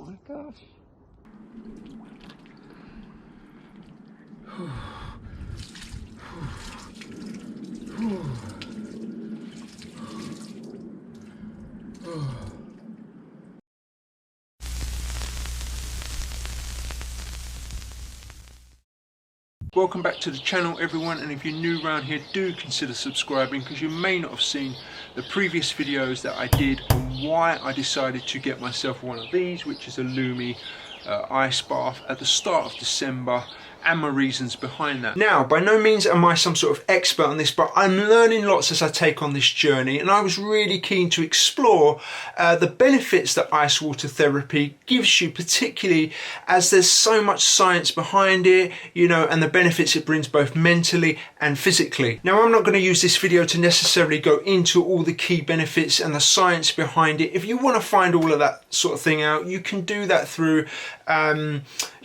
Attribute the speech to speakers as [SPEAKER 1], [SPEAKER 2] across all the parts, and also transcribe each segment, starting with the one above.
[SPEAKER 1] Oh my gosh.
[SPEAKER 2] Welcome back to the channel everyone, and if you're new around here, do consider subscribing because you may not have seen the previous videos that I did on why I decided to get myself one of these, which is a Lumi ice bath at the start of December, and my reasons behind that. Now, by no means am I some sort of expert on this, but I'm learning lots as I take on this journey, and I was really keen to explore the benefits that ice water therapy gives you, particularly as there's so much science behind it, you know, and the benefits it brings both mentally and physically. Now, I'm not going to use this video to necessarily go into all the key benefits and the science behind it. If you want to find all of that sort of thing out, you can do that through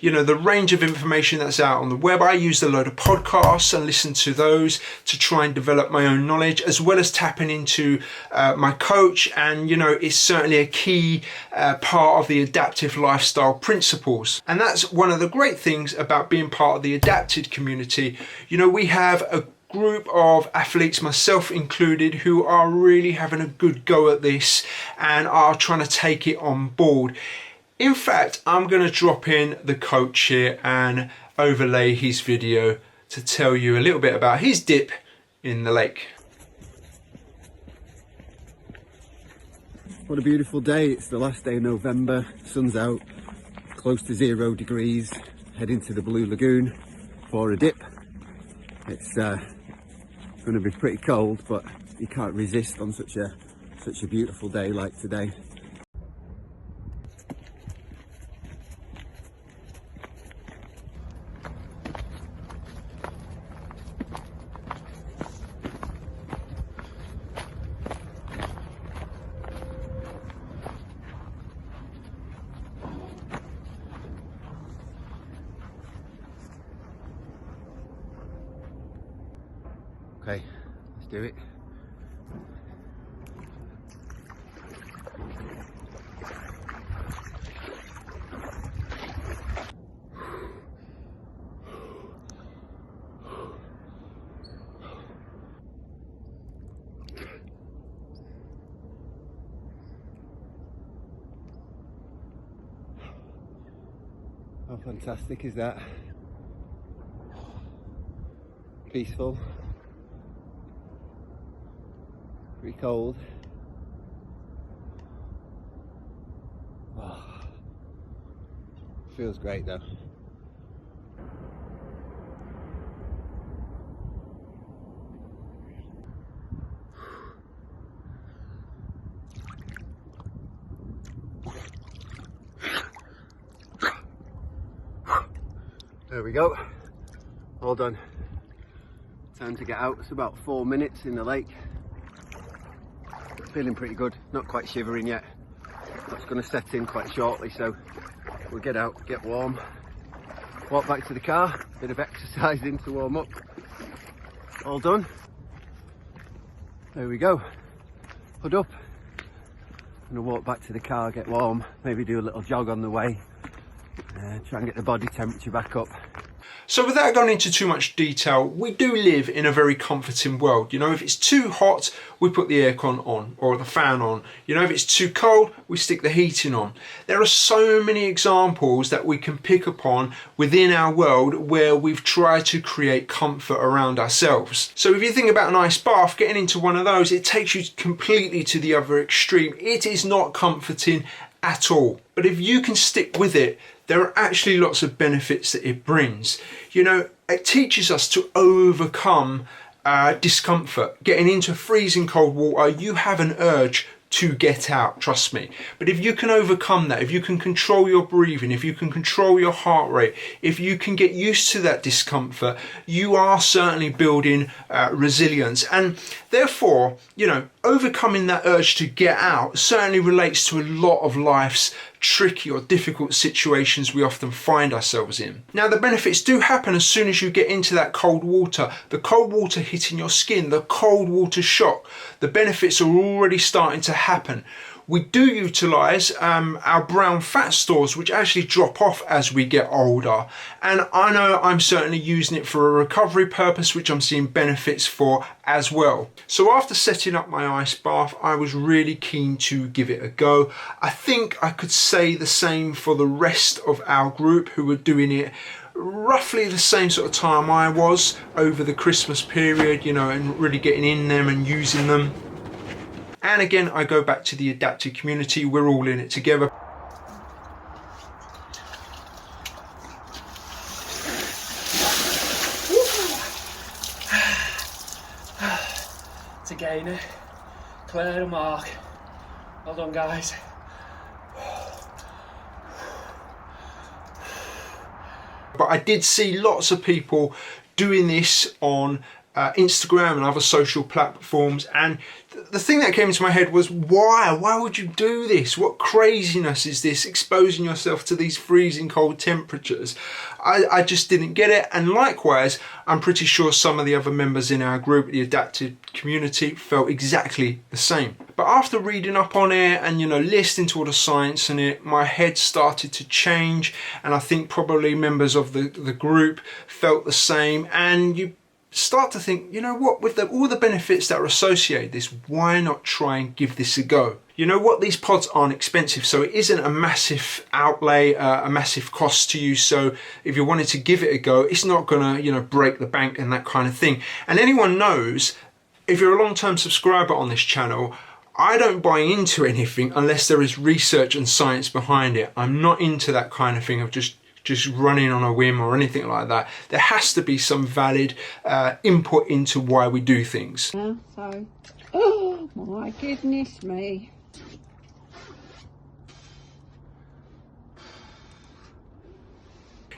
[SPEAKER 2] you know, the range of information that's out on the web. I used a load of podcasts and listened to those to try and develop my own knowledge, as well as tapping into my coach. And, you know, it's certainly a key part of the adaptive lifestyle principles. And that's one of the great things about being part of the adapted community. You know, we have a group of athletes, myself included, who are really having a good go at this and are trying to take it on board. In fact, I'm going to drop in the coach here and overlay his video to tell you a little bit about his dip in the lake.
[SPEAKER 1] What a beautiful day. It's the last day of November. Sun's out, close to 0 degrees. Heading to the Blue Lagoon for a dip. It's going to be pretty cold, but you can't resist on such a beautiful day like today. Okay, let's do it. How fantastic is that? Peaceful. Pretty cold. Oh, feels great though. There we go. All done. Time to get out. It's about 4 minutes in the lake. Feeling pretty good, not quite shivering yet. That's going to set in quite shortly, so we'll get out, get warm, walk back to the car, bit of exercising to warm up. All done. There we go. Hood up. I'm going to walk back to the car, get warm, maybe do a little jog on the way, try and get the body temperature back up.
[SPEAKER 2] So without going into too much detail, we do live in a very comforting world. You know, if it's too hot, we put the aircon on or the fan on. You know, if it's too cold, we stick the heating on. There are so many examples that we can pick upon within our world where we've tried to create comfort around ourselves. So if you think about an ice bath, getting into one of those, it takes you completely to the other extreme. It is not comforting at all. But if you can stick with it, there are actually lots of benefits that it brings. You know, it teaches us to overcome discomfort. Getting into freezing cold water, you have an urge to get out, trust me. But if you can overcome that, if you can control your breathing, if you can control your heart rate, if you can get used to that discomfort, you are certainly building resilience. And therefore, you know, overcoming that urge to get out certainly relates to a lot of life's tricky or difficult situations we often find ourselves in. Now, the benefits do happen as soon as you get into that cold water. The cold water hitting your skin, the cold water shock, the benefits are already starting to happen. we do utilise our brown fat stores, which actually drop off as we get older. And I know I'm certainly using it for a recovery purpose, which I'm seeing benefits for as well. So after setting up my ice bath, I was really keen to give it a go. I think I could say the same for the rest of our group who were doing it roughly the same sort of time I was over the Christmas period, you know, and really getting in them and using them. And again, I go back to the adapted community. We're all in it together.
[SPEAKER 3] It's a gainer. Clear the mark. Well done, guys.
[SPEAKER 2] But I did see lots of people doing this on Instagram and other social platforms, and the thing that came into my head was, why would you do this? What craziness is this, exposing yourself to these freezing cold temperatures? I just didn't get it. And likewise, I'm pretty sure some of the other members in our group, the adapted community, felt exactly the same. But after reading up on it and, you know, listening to all the science in it, my head started to change, and I think probably members of the group felt the same. And you start to think, you know what, with all the benefits that are associated with this, why not try and give this a go? You know what, these pods aren't expensive, so it isn't a massive outlay, a massive cost to you. So if you wanted to give it a go, it's not gonna, you know, break the bank and that kind of thing. And anyone knows, if you're a long-term subscriber on this channel, I don't buy into anything unless there is research and science behind it. I'm not into that kind of thing of just running on a whim or anything like that. There has to be some valid input into why we do things.
[SPEAKER 4] Oh my goodness me.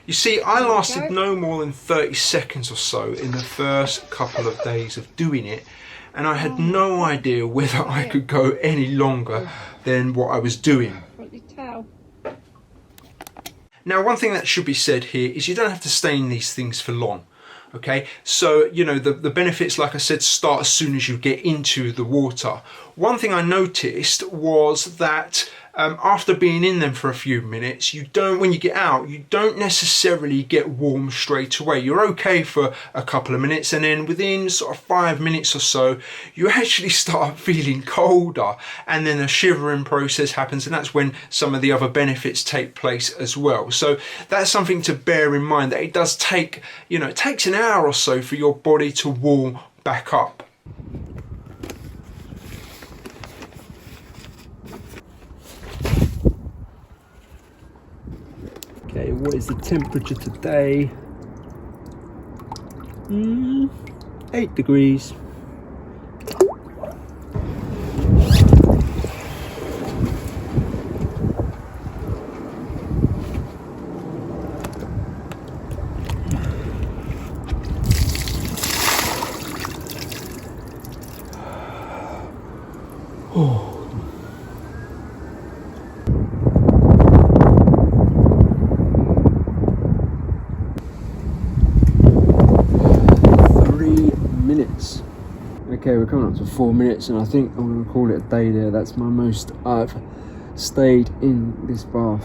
[SPEAKER 2] You see, I lasted no more than 30 seconds or so in the first couple of days of doing it, and I had no idea whether I could go any longer than what I was doing. Now, one thing that should be said here is you don't have to stay in these things for long. Okay, so, you know, the benefits, like I said, start as soon as you get into the water. One thing I noticed was that after being in them for a few minutes, when you get out, you don't necessarily get warm straight away. You're okay for a couple of minutes, and then within sort of 5 minutes or so, you actually start feeling colder, and then a shivering process happens, and that's when some of the other benefits take place as well. So that's something to bear in mind, that it does take, you know, it takes an hour or so for your body to warm back up. Okay, what is the temperature today? 8 degrees. Oh. Okay, we're coming up to 4 minutes, and I think I'm going to call it a day there. That's my most I've stayed in this bath.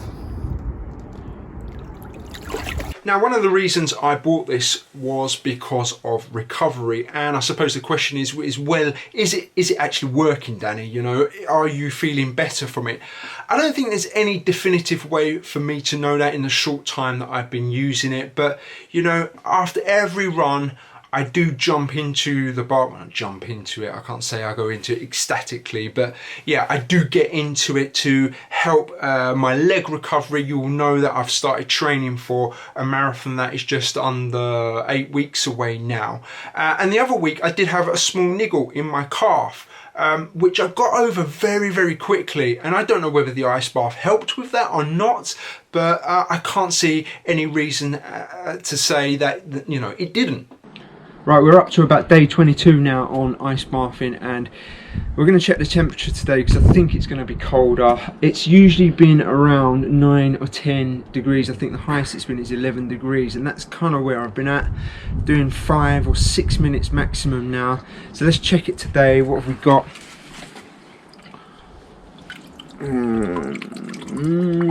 [SPEAKER 2] Now, one of the reasons I bought this was because of recovery, and I suppose the question is well, is it actually working, Danny? You know, are you feeling better from it? I don't think there's any definitive way for me to know that in the short time that I've been using it, but, you know, after every run, I do jump into the bath. Well, I jump into it, I can't say I go into it ecstatically, but yeah, I do get into it to help my leg recovery. You'll know that I've started training for a marathon that is just under 8 weeks away now. And the other week I did have a small niggle in my calf, which I got over very, very quickly. And I don't know whether the ice bath helped with that or not, but I can't see any reason to say that, you know, it didn't. Right, we're up to about day 22 now on ice bathing, and we're going to check the temperature today because I think it's going to be colder. It's usually been around 9 or 10 degrees. I think the highest it's been is 11 degrees, and that's kind of where I've been at, doing 5 or 6 minutes maximum now. So let's check it today. What have we got?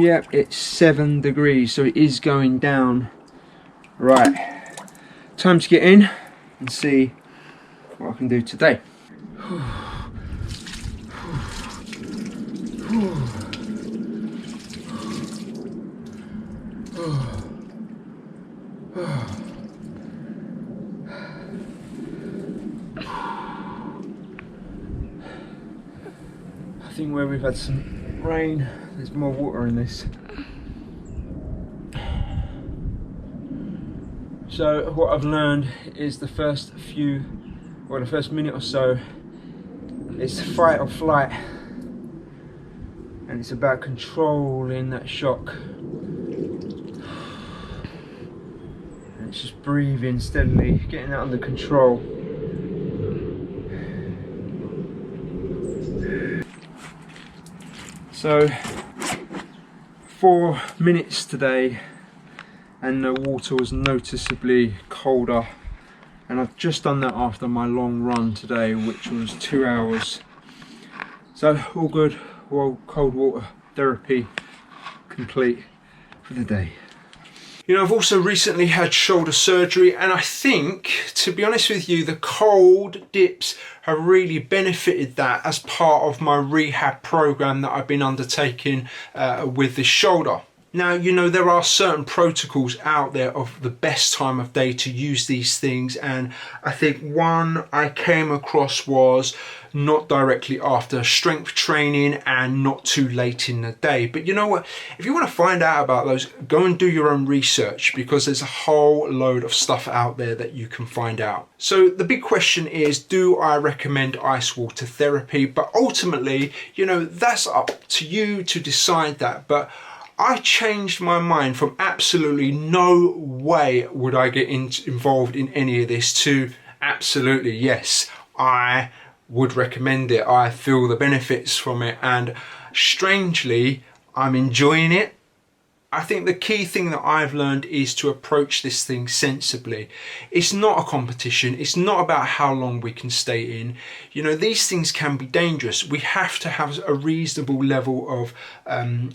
[SPEAKER 2] Yep, it's 7 degrees, so it is going down. Right, time to get in and see what I can do today. I think where we've had some rain, there's more water in this. So what I've learned is the first minute or so, it's fight or flight, and it's about controlling that shock. And it's just breathing steadily, getting that under control. So 4 minutes today, and the water was noticeably colder, and I've just done that after my long run today, which was 2 hours. So all good. Well, cold water therapy complete for the day. You know, I've also recently had shoulder surgery, and I think, to be honest with you, the cold dips have really benefited that as part of my rehab program that I've been undertaking with this shoulder. Now, you know, there are certain protocols out there of the best time of day to use these things, and I think one I came across was not directly after strength training and not too late in the day. But you know what, if you want to find out about those, go and do your own research, because there's a whole load of stuff out there that you can find out. So the big question is, do I recommend ice water therapy? But ultimately, you know, that's up to you to decide that. But I changed my mind from absolutely no way would I get involved in any of this to absolutely yes, I would recommend it. I feel the benefits from it, and strangely, I'm enjoying it. I think the key thing that I've learned is to approach this thing sensibly. It's not a competition. It's not about how long we can stay in. You know, these things can be dangerous. We have to have a reasonable level of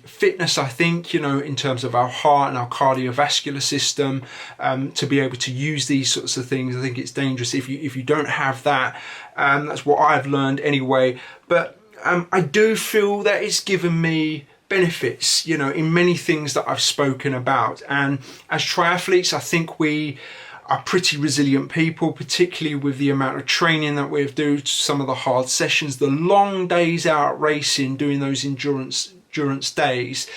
[SPEAKER 2] fitness, I think, you know, in terms of our heart and our cardiovascular system, to be able to use these sorts of things. I think it's dangerous if you don't have that. That's what I've learned anyway. But I do feel that it's given me benefits, you know, in many things that I've spoken about. And as triathletes, I think we are pretty resilient people, particularly with the amount of training that we do, some of the hard sessions, the long days out racing, doing those endurance days.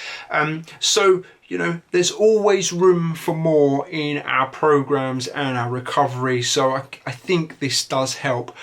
[SPEAKER 2] So, you know, there's always room for more in our programs and our recovery. So I think this does help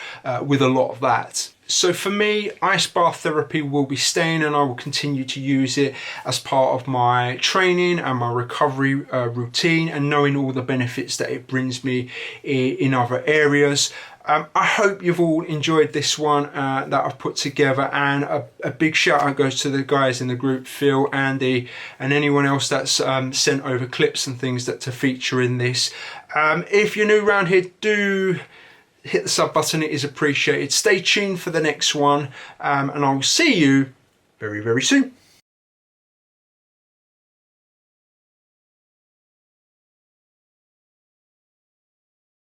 [SPEAKER 2] with a lot of that. So for me, ice bath therapy will be staying, and I will continue to use it as part of my training and my recovery routine, and knowing all the benefits that it brings me in other areas. I hope you've all enjoyed this one that I've put together, and a big shout out goes to the guys in the group, Phil, Andy, and anyone else that's sent over clips and things that to feature in this. If you're new around here, do hit the sub button, it is appreciated. Stay tuned for the next one, and I will see you very, very soon.